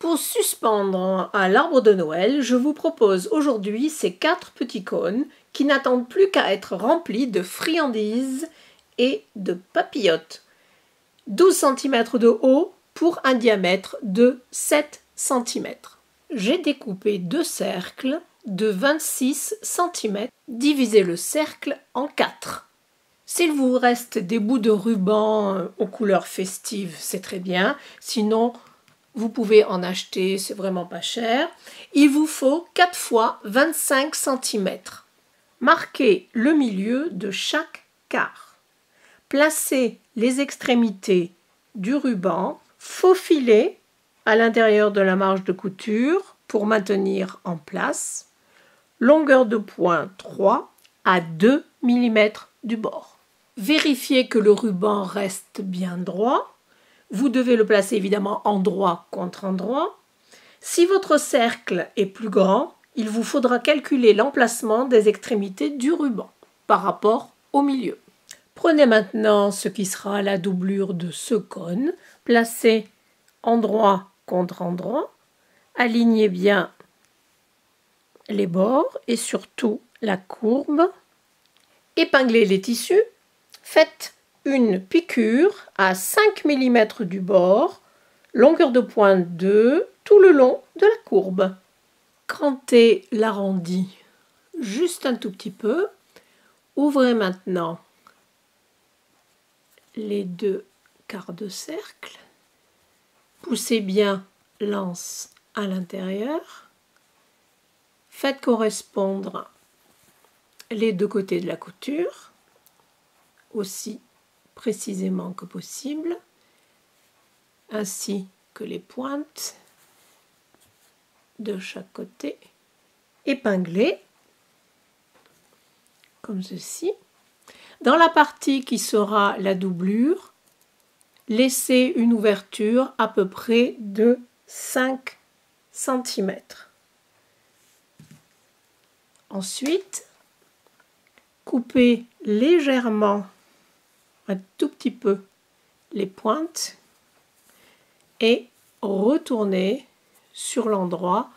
Pour suspendre à l'arbre de Noël, je vous propose aujourd'hui ces 4 petits cônes qui n'attendent plus qu'à être remplis de friandises et de papillotes. 12 cm de haut pour un diamètre de 7 cm. J'ai découpé 2 cercles de 26 cm. Divisez le cercle en 4. S'il vous reste des bouts de ruban aux couleurs festives, c'est très bien. Sinon, vous pouvez en acheter, c'est vraiment pas cher. Il vous faut 4 fois 25 cm. Marquez le milieu de chaque quart. Placez les extrémités du ruban, faufilez à l'intérieur de la marge de couture pour maintenir en place. Longueur de point 3 à 2 mm du bord. Vérifiez que le ruban reste bien droit. Vous devez le placer évidemment endroit contre endroit. Si votre cercle est plus grand, il vous faudra calculer l'emplacement des extrémités du ruban par rapport au milieu. Prenez maintenant ce qui sera la doublure de ce cône, placez endroit contre endroit, alignez bien les bords et surtout la courbe, épinglez les tissus, faites une piqûre à 5 mm du bord, longueur de pointe 2, tout le long de la courbe. Crantez l'arrondi juste un tout petit peu. Ouvrez maintenant les 2 quarts de cercle. Poussez bien l'anse à l'intérieur. Faites correspondre les 2 côtés de la couture, aussi précisément que possible, ainsi que les pointes de chaque côté. Épinglez comme ceci. Dans la partie qui sera la doublure, laissez une ouverture à peu près de 5 cm. Ensuite, coupez légèrement un tout petit peu les pointes et retournez sur l'endroit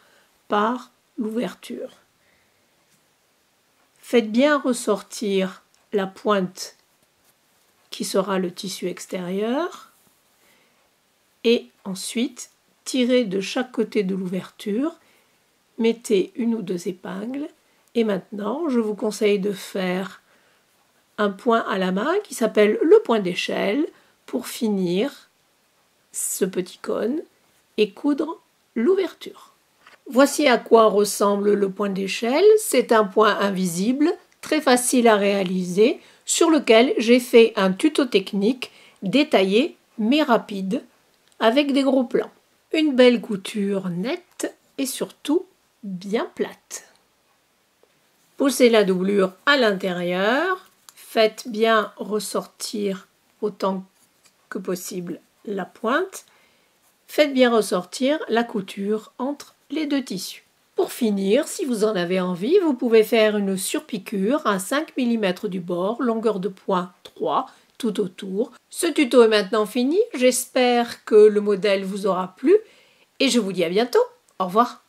par l'ouverture. Faites bien ressortir la pointe qui sera le tissu extérieur et ensuite tirez de chaque côté de l'ouverture, mettez 1 ou 2 épingles et maintenant je vous conseille de faire un point à la main qui s'appelle le point d'échelle pour finir ce petit cône et coudre l'ouverture. Voici à quoi ressemble le point d'échelle. C'est un point invisible, très facile à réaliser, sur lequel j'ai fait un tuto technique détaillé mais rapide, avec des gros plans. Une belle couture nette et surtout bien plate. Poussez la doublure à l'intérieur. Faites bien ressortir autant que possible la pointe. Faites bien ressortir la couture entre les 2 tissus. Pour finir, si vous en avez envie, vous pouvez faire une surpiqûre à 5 mm du bord, longueur de point 3 tout autour. Ce tuto est maintenant fini. J'espère que le modèle vous aura plu et je vous dis à bientôt. Au revoir.